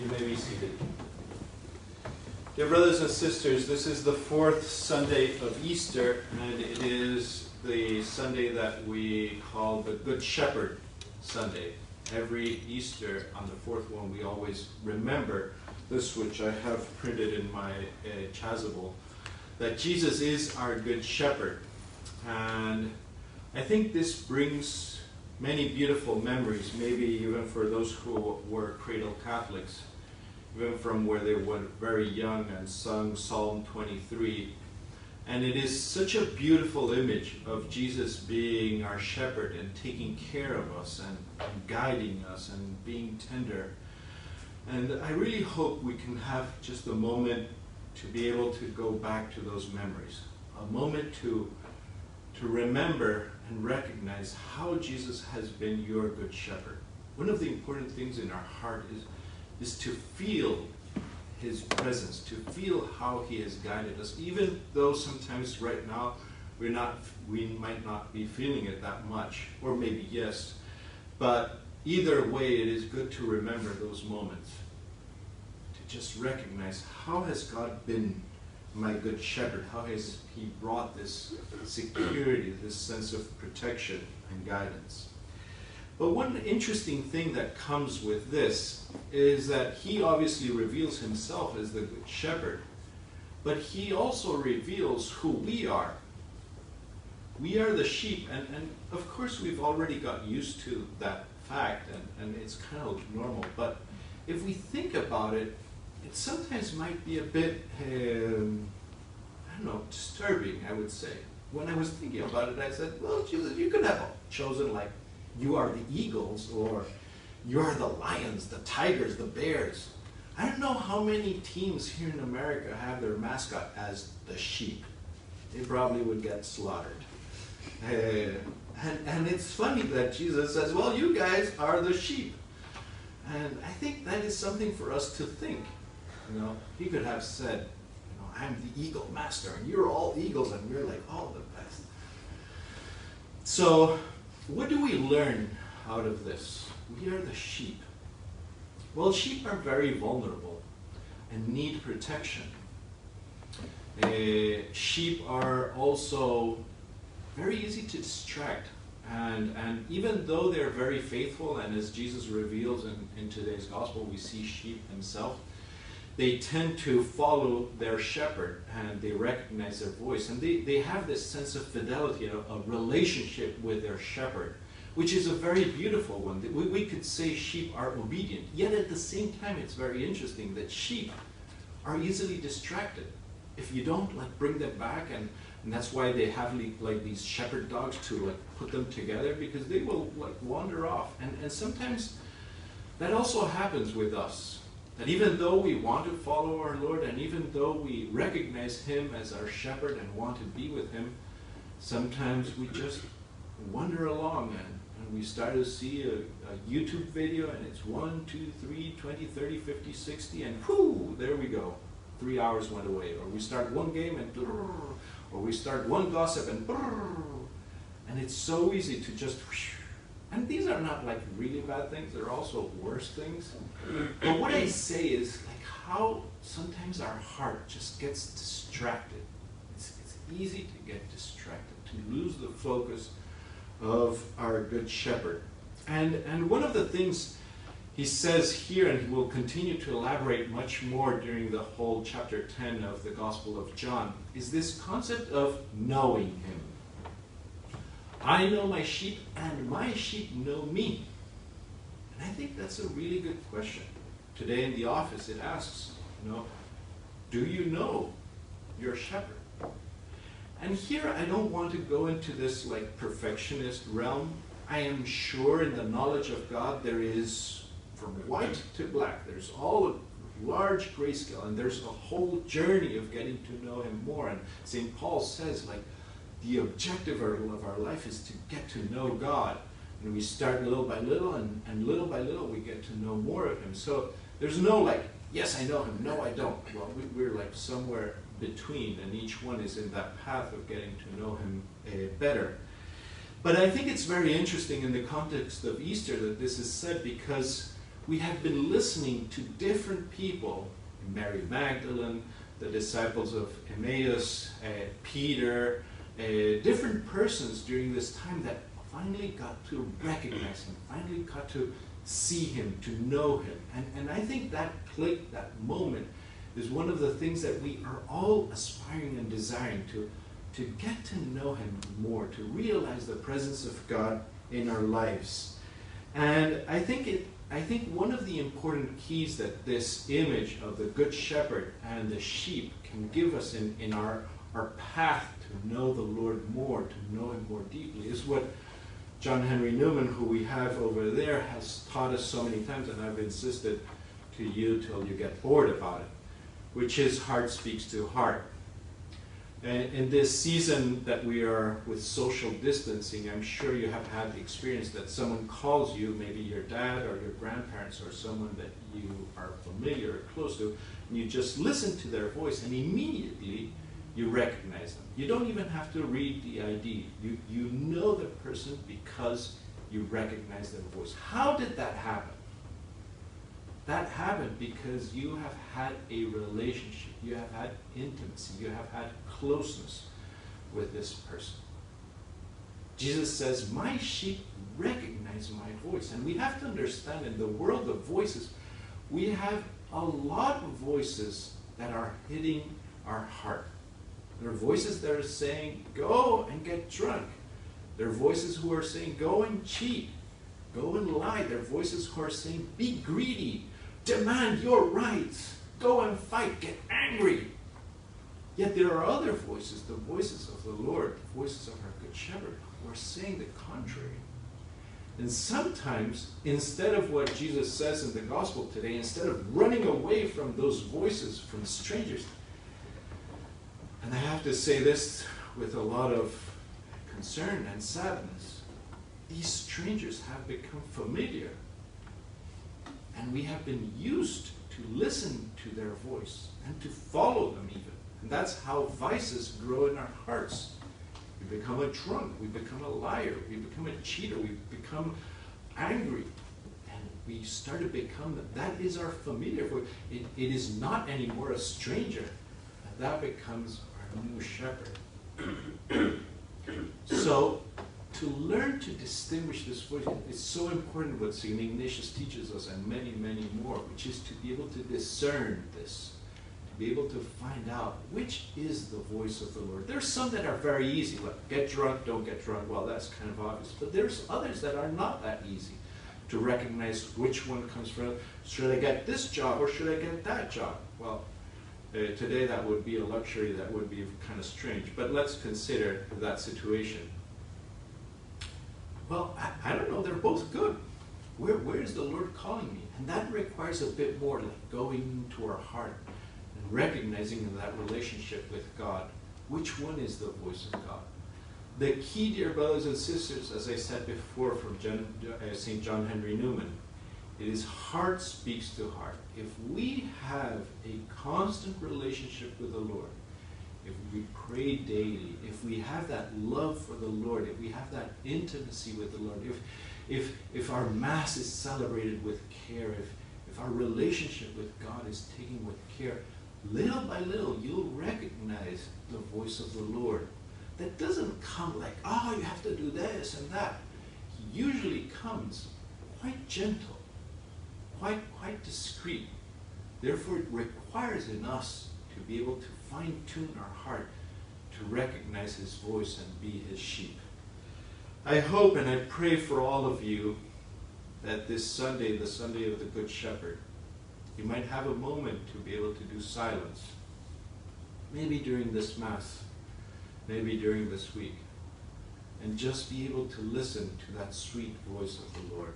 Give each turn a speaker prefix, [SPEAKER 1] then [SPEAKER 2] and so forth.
[SPEAKER 1] You may be seated. Dear brothers and sisters, this is the fourth Sunday of Easter, and it is the Sunday that we call the Good Shepherd Sunday. Every Easter, on the fourth one, we always remember this, which I have printed in my chasuble, that Jesus is our Good Shepherd. And I think this brings many beautiful memories, maybe even for those who were cradle Catholics, even from where they were very young and sung Psalm 23. And it is such a beautiful image of Jesus being our shepherd and taking care of us and guiding us and being tender. And I really hope we can have just a moment to be able to go back to those memories, a moment to remember and recognize how Jesus has been your good shepherd. One of the important things in our heart is to feel his presence, to feel how he has guided us, even though sometimes right now we might not be feeling it that much, or maybe yes, but either way it is good to remember those moments, to just recognize how has God been my good shepherd, how has he brought this security, this sense of protection and guidance. But one interesting thing that comes with this is that he obviously reveals himself as the good shepherd, but he also reveals who we are. We are the sheep, and of course we've already got used to that fact, and it's kind of normal, but if we think about it, it sometimes might be a bit, disturbing, I would say. When I was thinking about it, I said, well, Jesus, you could have chosen like, you are the eagles, or you are the lions, the tigers, the bears. I don't know how many teams here in America have their mascot as the sheep. They probably would get slaughtered. And it's funny that Jesus says, well, you guys are the sheep. And I think that is something for us to think. He could have said, I'm the eagle master, and you're all eagles, and we're like all the best. So, what do we learn out of this? We are the sheep. Well, sheep are very vulnerable and need protection. Sheep are also very easy to distract. And even though they're very faithful, and as Jesus reveals in today's gospel, we see sheep themselves, they tend to follow their shepherd, and they recognize their voice. And they have this sense of fidelity, a relationship with their shepherd, which is a very beautiful one. We could say sheep are obedient, yet at the same time it's very interesting that sheep are easily distracted. If you don't bring them back, and that's why they have these shepherd dogs to put them together, because they will wander off. And sometimes that also happens with us. That even though we want to follow our Lord, and even though we recognize him as our shepherd and want to be with him, sometimes we just wander along and we start to see a YouTube video, and it's 1, 2, 3, 20, 30, 50, 60, and whoo, there we go. 3 hours went away. Or we start one game and or we start one gossip and it's so easy to just, and these are not really bad things, they're also worse things. But what I say is how sometimes our heart just gets distracted. It's easy to get distracted, to lose the focus of our good shepherd. And one of the things he says here, and he will continue to elaborate much more during the whole chapter 10 of the Gospel of John, is this concept of knowing him. I know my sheep, and my sheep know me. And I think that's a really good question. Today in the office it asks, do you know your shepherd? And here I don't want to go into this perfectionist realm. I am sure in the knowledge of God there is from white to black. There's all a large grayscale, and there's a whole journey of getting to know him more. And St. Paul says the objective of our life is to get to know God. And we start little by little, and little by little we get to know more of him. So there's no yes, I know him, no, I don't. Well, we're somewhere between, and each one is in that path of getting to know him better. But I think it's very interesting in the context of Easter that this is said, because we have been listening to different people, Mary Magdalene, the disciples of Emmaus, Peter, different persons during this time that finally got to recognize him, finally got to see him, to know him. And I think that click, that moment, is one of the things that we are all aspiring and desiring to get to know him more, to realize the presence of God in our lives. And I think one of the important keys that this image of the Good Shepherd and the sheep can give us in our path to know the Lord more, to know him more deeply, is what John Henry Newman, who we have over there, has taught us so many times, and I've insisted to you till you get bored about it, which is heart speaks to heart. And in this season that we are with social distancing, I'm sure you have had the experience that someone calls you, maybe your dad or your grandparents or someone that you are familiar or close to, and you just listen to their voice and immediately you recognize them. You don't even have to read the ID. You know the person because you recognize their voice. How did that happen? That happened because you have had a relationship, you have had intimacy, you have had closeness with this person. Jesus says, my sheep recognize my voice. And we have to understand, in the world of voices, we have a lot of voices that are hitting our heart. There are voices that are saying, go and get drunk. There are voices who are saying, go and cheat, go and lie. There are voices who are saying, be greedy, demand your rights, go and fight, get angry. Yet there are other voices, the voices of the Lord, the voices of our Good Shepherd, who are saying the contrary. And sometimes, instead of what Jesus says in the gospel today, instead of running away from those voices, from strangers, and I have to say this with a lot of concern and sadness, these strangers have become familiar. And we have been used to listen to their voice and to follow them even. And that's how vices grow in our hearts. We become a drunk, we become a liar, we become a cheater, we become angry. And we start to become, that is our familiar voice. It is not anymore a stranger. That becomes our new shepherd. So, to learn to distinguish this voice is so important, what St. Ignatius teaches us, and many, many more, which is to be able to discern this, to be able to find out which is the voice of the Lord. There's some that are very easy, like get drunk, don't get drunk. Well, that's kind of obvious. But there's others that are not that easy to recognize which one comes from. Should I get this job or should I get that job? Well, today that would be a luxury that would be kind of strange. But let's consider that situation. Well, I don't know, they're both good. Where is the Lord calling me? And that requires a bit more, like going to our heart and recognizing in that relationship with God, which one is the voice of God. The key, dear brothers and sisters, as I said before from St. John Henry Newman, it is heart speaks to heart. If we have a constant relationship with the Lord, if we pray daily, if we have that love for the Lord, if we have that intimacy with the Lord, if our Mass is celebrated with care, if our relationship with God is taken with care, little by little you'll recognize the voice of the Lord. That doesn't come like, oh, you have to do this and that. He usually comes quite gentle, quite discreet. Therefore, it requires in us to be able to fine-tune our heart to recognize his voice and be his sheep. I hope and I pray for all of you that this Sunday, the Sunday of the Good Shepherd, you might have a moment to be able to do silence. Maybe during this Mass, maybe during this week, and just be able to listen to that sweet voice of the Lord.